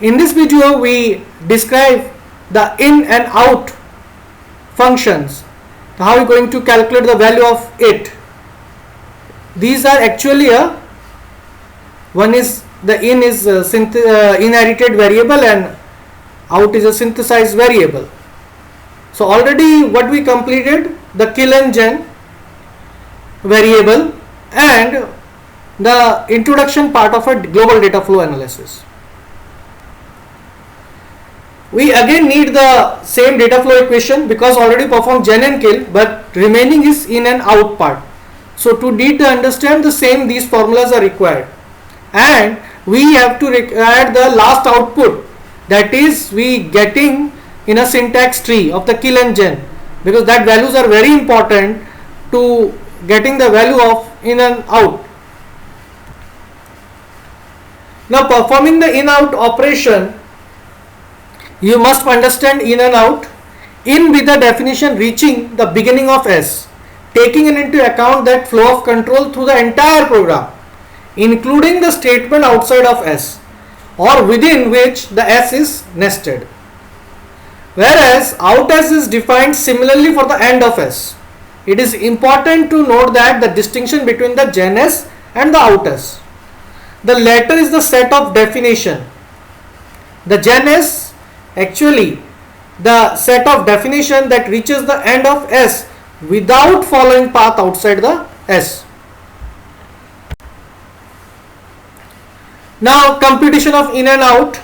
In this video we describe the in and out functions, how we are going to calculate the value of it. These are actually one is the in is inherited variable and out is a synthesized variable. So already what we completed, the kill and gen variable and the introduction part of a global data flow analysis. We again need the same data flow equation because already performed gen and kill, but remaining is in and out part. So to understand the same, these formulas are required, and we have to require the last output, that is we getting in a syntax tree of the kill and gen, because that values are very important to getting the value of in and out. Now performing the in out operation, you must understand in and out. In with the definition reaching the beginning of S, taking into account that flow of control through the entire program, including the statement outside of S or within which the S is nested. Whereas out S is defined similarly for the end of S. It is important to note that the distinction between the gen S and the out S. The latter is the set of definition. The gen S actually the set of definition that reaches the end of S without following path outside the S. Now computation of in and out.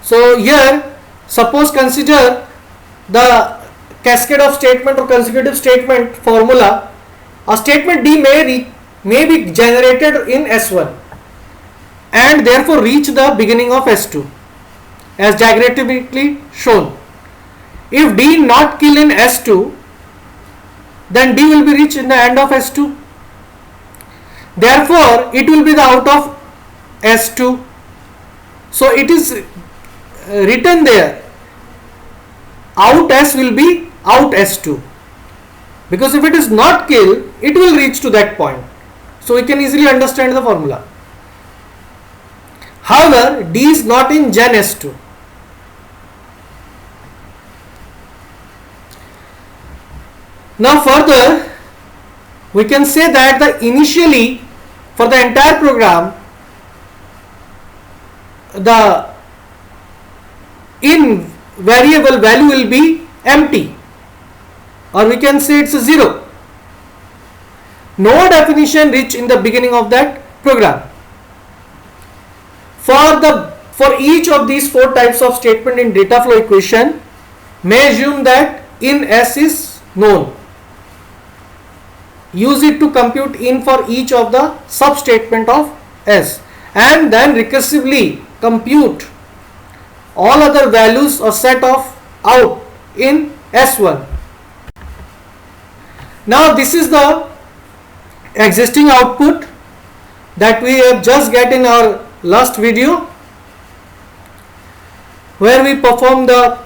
So here suppose consider the cascade of statement or consecutive statement formula. A statement D may be generated in S1 and therefore reach the beginning of S2 as diagrammatically shown. If D not kill in S2, then D will be reached in the end of S2. Therefore, it will be the out of S2. So it is written there, out S will be out S2, because if it is not kill, it will reach to that point. So we can easily understand the formula. However, D is not in gen S2. Now further, we can say that the initially for the entire program, the in variable value will be empty, or we can say it's a 0. No definition reached in the beginning of that program. For each of these 4 types of statement in data flow equation, may assume that in S is known. Use it to compute in for each of the sub statement of S, and then recursively compute all other values or set of out in S1. Now this is the existing output that we have just get in our last video, where we perform the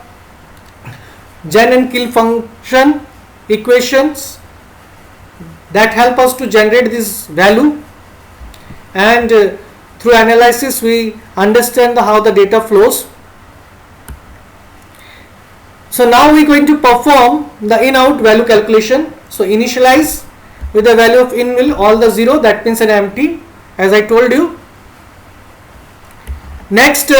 gen and kill function equations that help us to generate this value, and through analysis we understand how the data flows. So now we are going to perform the in out value calculation. So initialize with the value of in will all the 0, that means an empty, as I told you. Next,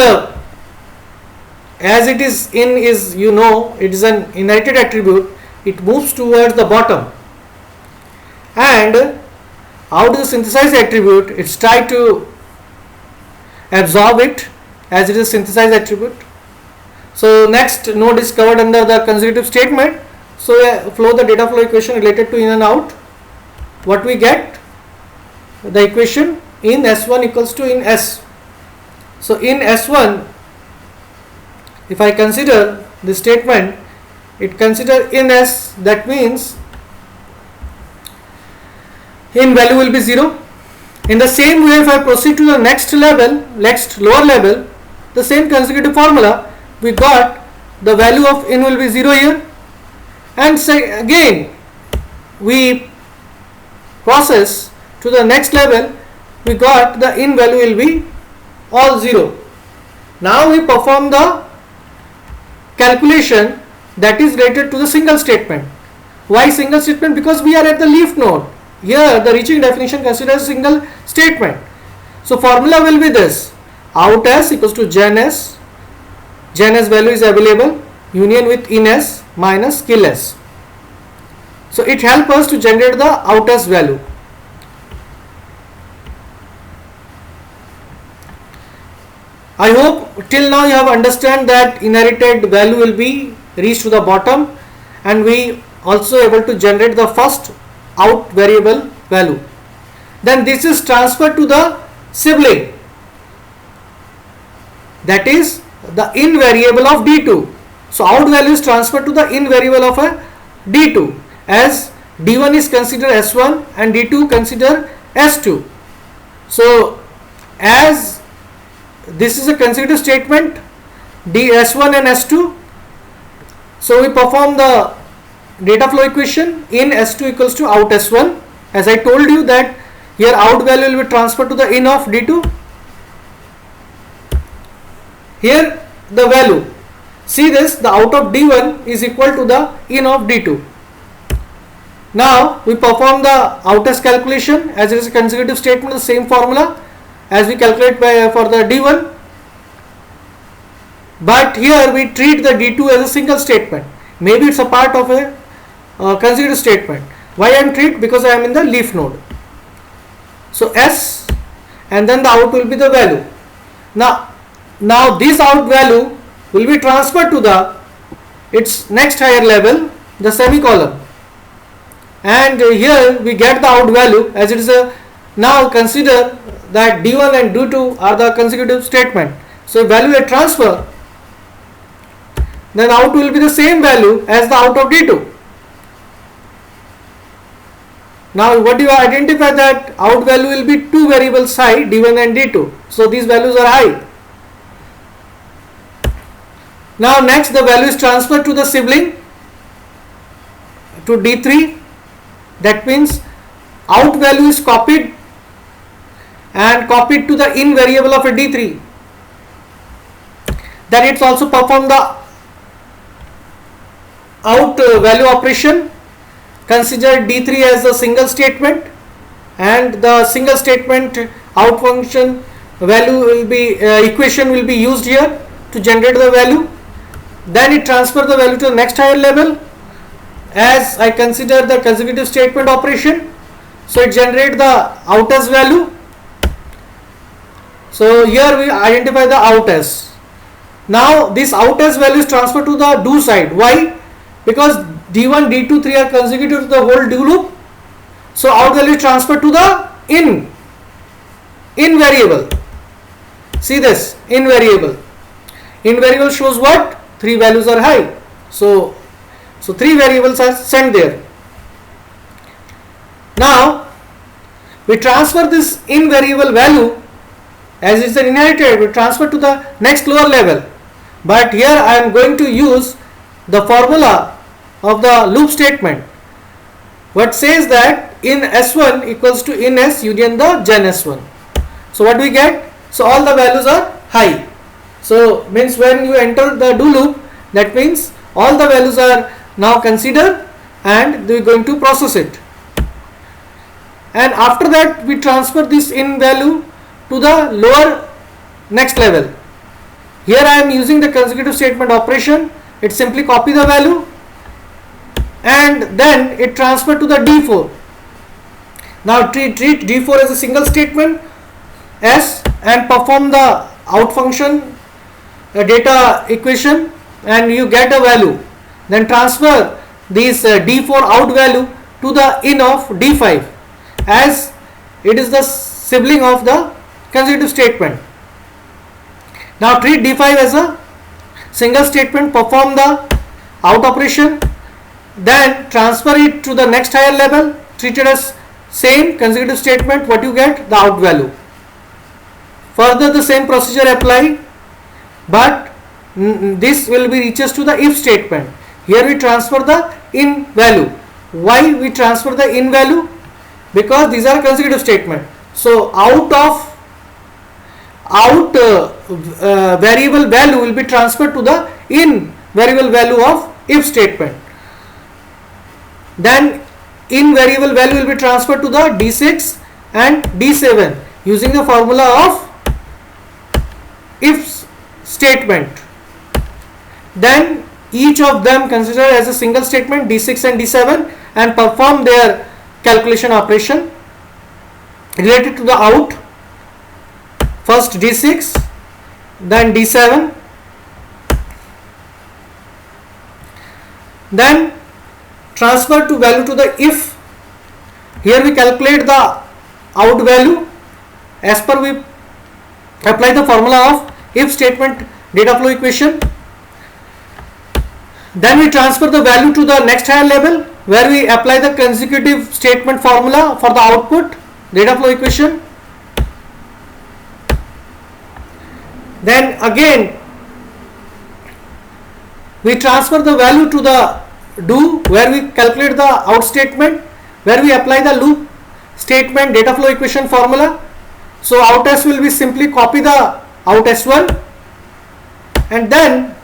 as it is in is, you know, it is an inherited attribute, it moves towards the bottom, and out is a synthesized attribute, it's try to absorb it as it is a synthesized attribute. So next node is covered under the consecutive statement. So flow the data flow equation related to in and out. What we get? The equation in S1 equals to in S. So in S1, if I consider the statement, it consider in S, that means in value will be 0. In the same way, if I proceed to the next level, next lower level, the same consecutive formula, we got the value of in will be 0 here, and say again we process to the next level, we got the in value will be all 0. Now we perform the calculation that is related to the single statement. Why single statement? Because we are at the leaf node. Here the reaching definition considers single statement. So formula will be this: out s equals to gen s. Gen s value is available, union with in s minus kill s. So it helps us to generate the out s value. I hope till now you have understand that inherited value will be reached to the bottom, and we also able to generate the first out variable value. Then this is transferred to the sibling, that is the in variable of D2. So out value is transferred to the in variable of a D2, as D1 is considered S1 and D2 consider S2. So as this is a consecutive statement, S1 and S2, so we perform the data flow equation in S2 equals to out S1. As I told you that here out value will be transferred to the in of D2. Here the value, see this, the out of D1 is equal to the in of D2. Now we perform the out S calculation, as it is a consecutive statement, the same formula as we calculate for the D1, but here we treat the D2 as a single statement. Maybe it's a part of a consecutive statement. Why I am treat? Because I am in the leaf node. So S, and then the out will be the value. Now this out value will be transferred to the its next higher level, the semicolon, and here we get the out value, as it is a, now consider that D1 and D2 are the consecutive statement. So value a transfer, then out will be the same value as the out of D2. Now what do you identify? That out value will be two variables high, D1 and D2. So these values are high. Now next the value is transferred to the sibling, to D3. That means out value is copied and copied to the in variable of a D3. Then it's also perform the out value operation. Consider D3 as a single statement, and the single statement out function value will be equation will be used here to generate the value. Then it transfer the value to the next higher level, as I consider the consecutive statement operation. So it generate the out s value. So here we identify the out s. Now this out s value is transferred to the do side. Why? Because D1, D2, 3 are consecutive to the whole do loop. So out value is transferred to the in variable. See this, in variable. In variable shows what? 3 values are high. So 3 variables are sent there. Now we transfer this in variable value, as it's an inherited, we transfer to the next lower level. But here I am going to use the formula of the loop statement, what says that in S1 equals to in S union the gen S1. So what we get? So all the values are high. So means when you enter the do loop, that means all the values are now considered and we are going to process it. And after that we transfer this in value to the lower next level. Here I am using the consecutive statement operation. It simply copy the value and then it transfer to the D4. Now treat D4 as a single statement S and perform the out function data equation, and you get a value. Then transfer this D4 out value to the in of D5, as it is the sibling of the consecutive statement. Now treat D5 as a single statement, perform the out operation, then transfer it to the next higher level, treat it as same consecutive statement. What you get? The out value. Further the same procedure apply, but this will be reaches to the if statement. Here we transfer the in value. Why we transfer the in value? Because these are consecutive statement. So out variable value will be transferred to the in variable value of if statement. Then in variable value will be transferred to the D6 and D7 using the formula of if statement. Then each of them consider as a single statement, D6 and D7, and perform their calculation operation related to the out. First D6, then D7, then transfer to value to the if. Here we calculate the out value as per we apply the formula of if statement data flow equation. Then we transfer the value to the next higher level where we apply the consecutive statement formula for the output data flow equation. Then again we transfer the value to the do where we calculate the out statement, where we apply the loop statement data flow equation formula. So out s will be simply copy the out s1 and then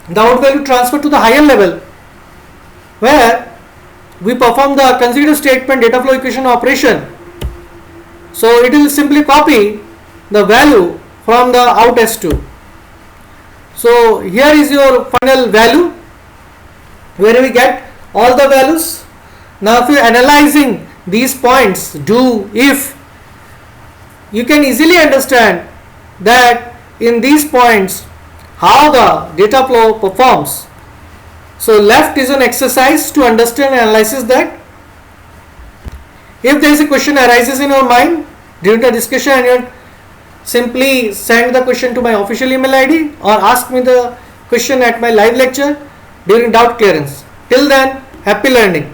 the out value transfer to the higher level where we perform the consecutive statement data flow equation operation. So it will simply copy the value from the out s2. So here is your final value where we get all the values. Now if you are analyzing these points, do, if, you can easily understand that in these points how the data flow performs. So left is an exercise to understand and analysis that. If there is a question arises in your mind during the discussion, and you simply send the question to my official email ID or ask me the question at my live lecture during doubt clearance. Till then, happy learning.